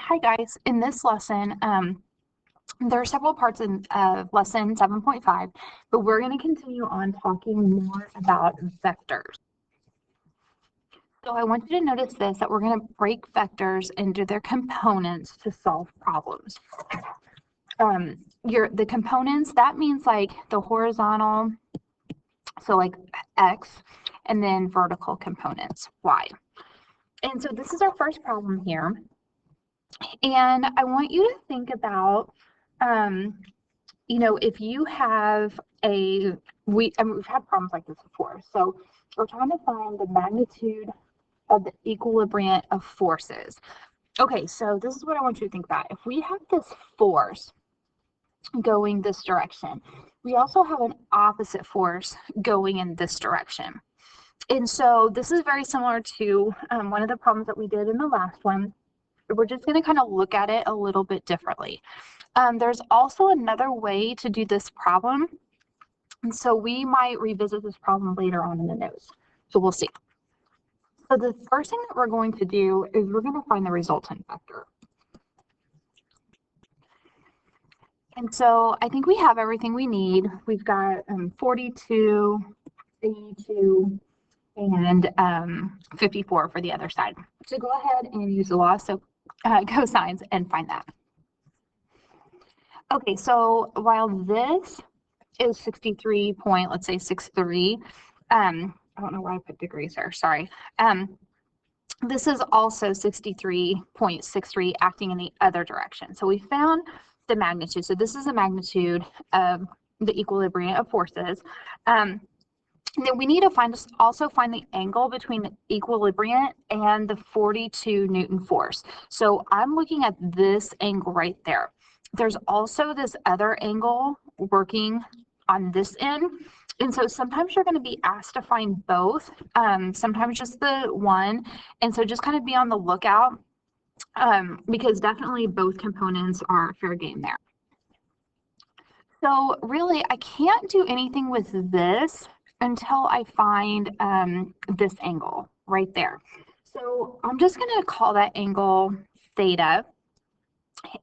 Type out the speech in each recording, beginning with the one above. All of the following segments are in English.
Hi guys, in this lesson, there are several parts of lesson 7.5, but we're going to continue on talking more about vectors. So I want you to notice this, that we're going to break vectors into their components to solve problems. The components, that means like the horizontal, so like X, and then vertical components, Y. And so this is our first problem here. And I want you to think about, if you have we've had problems like this before. So we're trying to find the magnitude of the equilibrium of forces. Okay, so this is what I want you to think about. If we have this force going this direction, we also have an opposite force going in this direction. And so this is very similar to one of the problems that we did in the last one. We're just going to kind of look at it a little bit differently. There's also another way to do this problem. And so we might revisit this problem later on in the notes. So we'll see. So the first thing that we're going to do is we're going to find the resultant vector. And so I think we have everything we need. We've got 42, 82, and 54 for the other side. So go ahead and use the law of cosines and find that. Okay, so while this is 63.63, I don't know why I put degrees there, sorry. This is also 63.63 acting in the other direction. So we found the magnitude. So this is the magnitude of the equilibrium of forces. Then we need to also find the angle between the equilibrium and the 42 Newton force. So I'm looking at this angle right there. There's also this other angle working on this end. And so sometimes you're going to be asked to find both, sometimes just the one. And so just kind of be on the lookout because definitely both components are fair game there. So really, I can't do anything with this until I find this angle right there. So I'm just going to call that angle theta.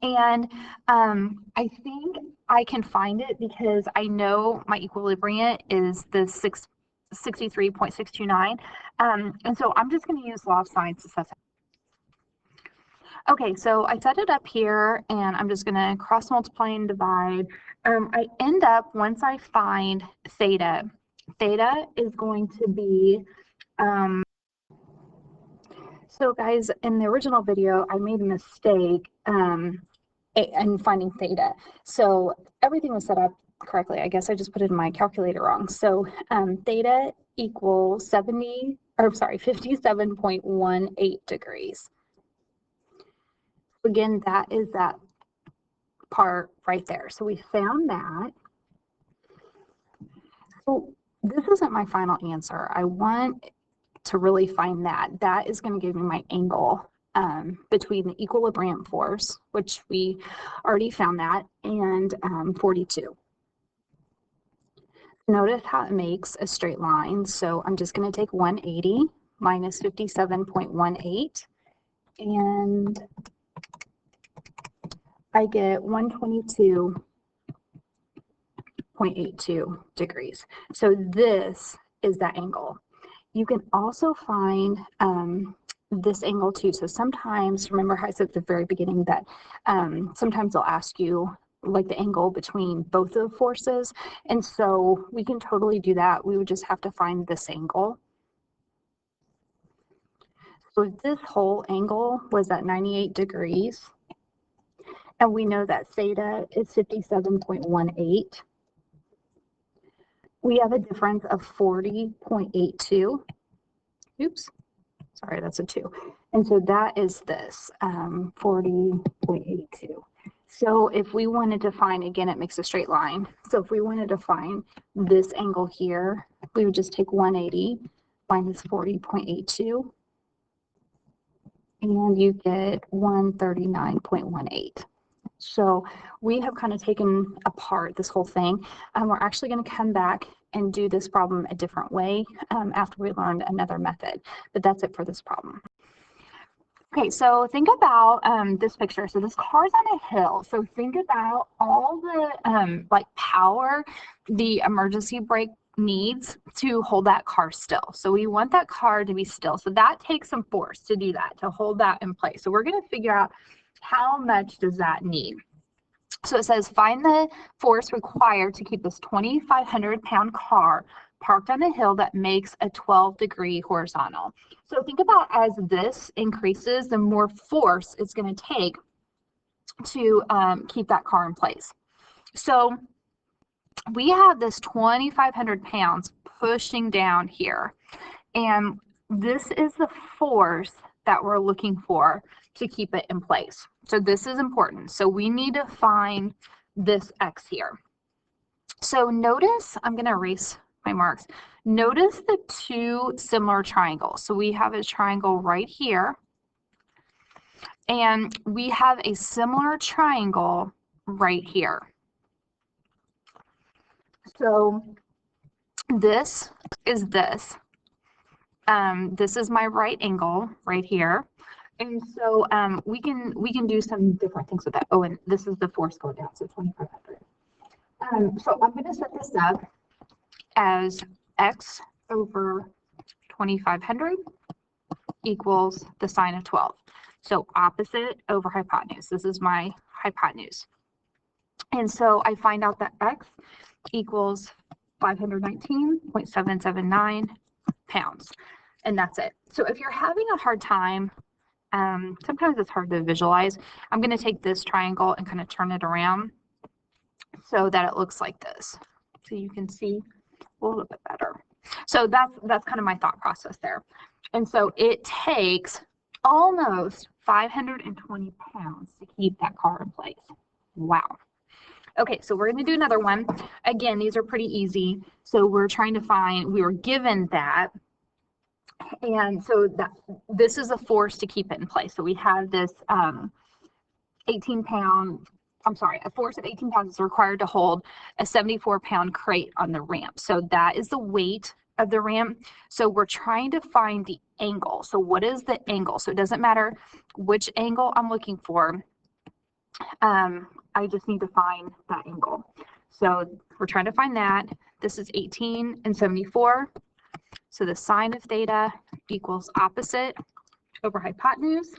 And I think I can find it because I know my equilibrium is the 63.629. And so I'm just going to use law of sines to set it. Okay, so I set it up here and I'm just going to cross multiply and divide. I end up, once I find theta is going to be, so guys, in the original video, I made a mistake in finding theta. So everything was set up correctly. I guess I just put it in my calculator wrong. So theta equals 57.18 degrees. Again, that is that part right there. So we found that. So this isn't my final answer. I want to really find that. That is going to give me my angle between the equilibrium force, which we already found that, and 42. Notice how it makes a straight line. So I'm just going to take 180 minus 57.18, and I get 122.82 degrees. So this is that angle. You can also find this angle too. So sometimes, remember how I said at the very beginning that sometimes they'll ask you like the angle between both of the forces. And so we can totally do that. We would just have to find this angle. So if this whole angle was at 98 degrees, and we know that theta is 57.18, we have a difference of 40.82. Oops, sorry, that's a 2. And so that is this, 40.82. So if we wanted to find, again, it makes a straight line. So if we wanted to find this angle here, we would just take 180 minus 40.82, and you get 139.18. So we have kind of taken apart this whole thing. We're actually going to come back and do this problem a different way after we learned another method. But that's it for this problem. Okay, so think about this picture. So this car's on a hill. So think about all the like power the emergency brake needs to hold that car still. So we want that car to be still. So that takes some force to do that, to hold that in place. So we're going to figure out how much does that need. So it says find the force required to keep this 2,500-pound car parked on a hill that makes a 12-degree horizontal. So think about as this increases, the more force it's going to take to keep that car in place. So we have this 2,500 pounds pushing down here, and this is the force that we're looking for to keep it in place. So this is important. So we need to find this X here. So notice, I'm going to erase my marks. Notice the two similar triangles. So we have a triangle right here, and we have a similar triangle right here. So this is this. This is my right angle right here. And so we can do some different things with that. Oh, and this is the force going down, so 2,500. So I'm going to set this up as X over 2,500 equals the sine of 12. So opposite over hypotenuse. This is my hypotenuse. And so I find out that X equals 519.779 pounds. And that's it. So if you're having a hard time, sometimes it's hard to visualize. I'm going to take this triangle and kind of turn it around so that it looks like this. So you can see a little bit better. So that's kind of my thought process there. And so it takes almost 520 pounds to keep that car in place. Wow. Okay, so we're going to do another one. Again, these are pretty easy. So we're trying to find, we were given that. And so that this is a force to keep it in place. So we have this 18-pound, I'm sorry, a force of 18 pounds is required to hold a 74-pound crate on the ramp. So that is the weight of the ramp. So we're trying to find the angle. So what is the angle? So it doesn't matter which angle I'm looking for. I just need to find that angle. So we're trying to find that. This is 18 and 74. So the sine of theta equals opposite over hypotenuse.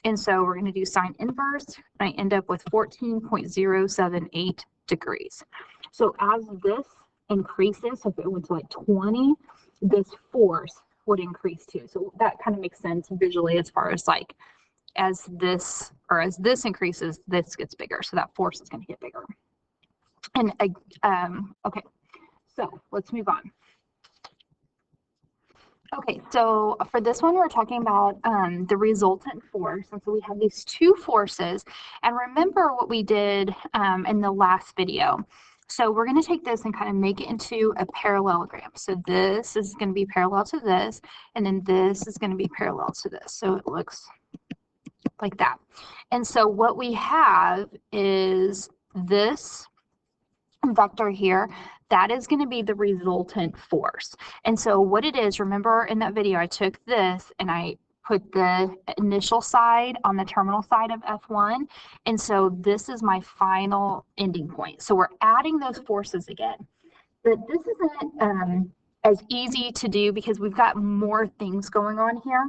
And so we're going to do sine inverse, and I end up with 14.078 degrees. So as this increases, so if it went to like 20, this force would increase too. So that kind of makes sense visually as far as like as this increases, this gets bigger. So that force is going to get bigger. And okay, so let's move on. Okay, so for this one, we're talking about the resultant force. And so we have these two forces. And remember what we did in the last video. So we're going to take this and kind of make it into a parallelogram. So this is going to be parallel to this, and then this is going to be parallel to this. So it looks like that. And so what we have is this vector here. That is going to be the resultant force. And so what it is, remember in that video, I took this and I put the initial side on the terminal side of F1. And so this is my final ending point. So we're adding those forces again. But this isn't as easy to do because we've got more things going on here.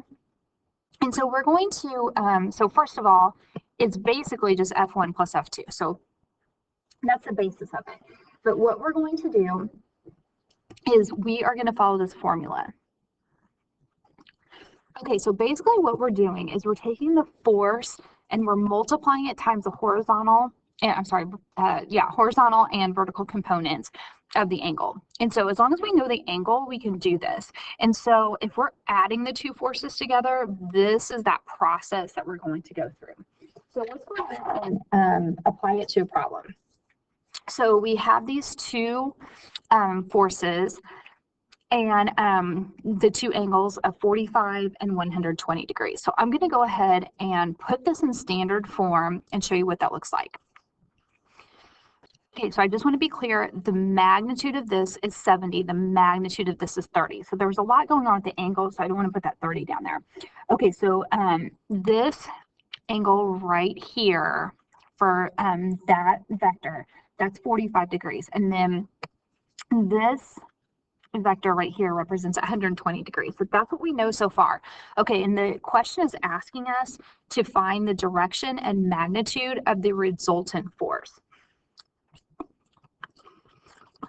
And so we're going to, so first of all, it's basically just F1 plus F2. So that's the basis of it. But what we're going to do is we are going to follow this formula. Okay, so basically what we're doing is we're taking the force and we're multiplying it times the horizontal, horizontal and vertical components of the angle. And so as long as we know the angle, we can do this. And so if we're adding the two forces together, this is that process that we're going to go through. So let's go ahead and apply it to a problem. So we have these two forces and the two angles of 45 and 120 degrees. So I'm going to go ahead and put this in standard form and show you what that looks like. Okay, so I just want to be clear, the magnitude of this is 70, the magnitude of this is 30. So there was a lot going on with the angle, so I don't want to put that 30 down there. Okay, so this angle right here for that vector, that's 45 degrees. And then this vector right here represents 120 degrees. So that's what we know so far. Okay, and the question is asking us to find the direction and magnitude of the resultant force.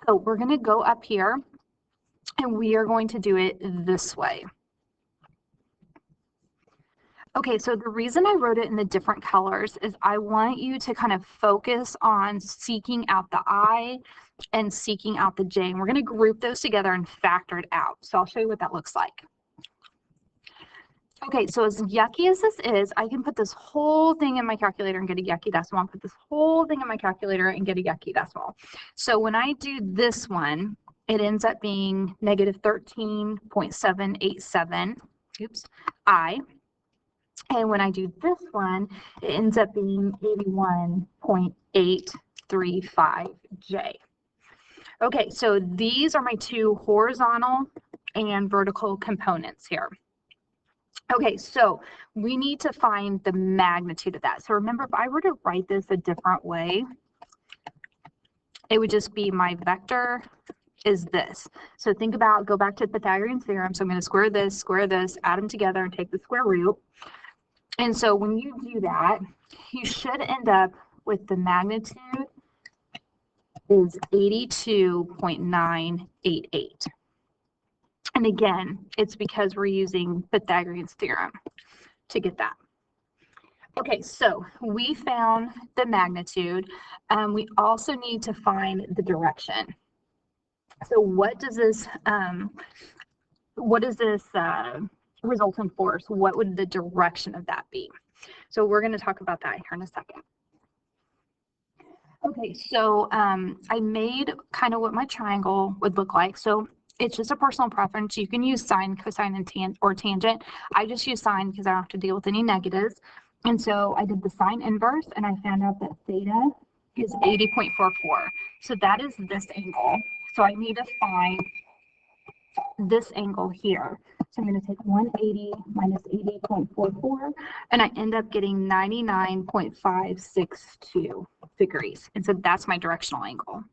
So we're going to go up here and we are going to do it this way. Okay, so the reason I wrote it in the different colors is I want you to kind of focus on seeking out the I and seeking out the J. And we're going to group those together and factor it out. So I'll show you what that looks like. Okay, so as yucky as this is, I can put this whole thing in my calculator and get a yucky decimal. Put this whole thing in my calculator and get a yucky decimal. So when I do this one, it ends up being negative 13.787, oops, I. And when I do this one, it ends up being 81.835J. Okay, so these are my two horizontal and vertical components here. Okay, so we need to find the magnitude of that. So remember, if I were to write this a different way, it would just be my vector is this. So think about, go back to the Pythagorean theorem. So I'm going to square this, add them together, and take the square root. And so when you do that, you should end up with the magnitude is 82.988. And again, it's because we're using Pythagorean's theorem to get that. Okay, so we found the magnitude. We also need to find the direction. So what does this resultant force, what would the direction of that be? So we're going to talk about that here in a second. Okay, so I made kind of what my triangle would look like. So it's just a personal preference. You can use sine, cosine, and tangent. I just use sine because I don't have to deal with any negatives. And so I did the sine inverse, and I found out that theta is 80.44. So that is this angle. So I need to find this angle here. So I'm going to take 180 minus 80.44, and I end up getting 99.562 degrees. And so that's my directional angle.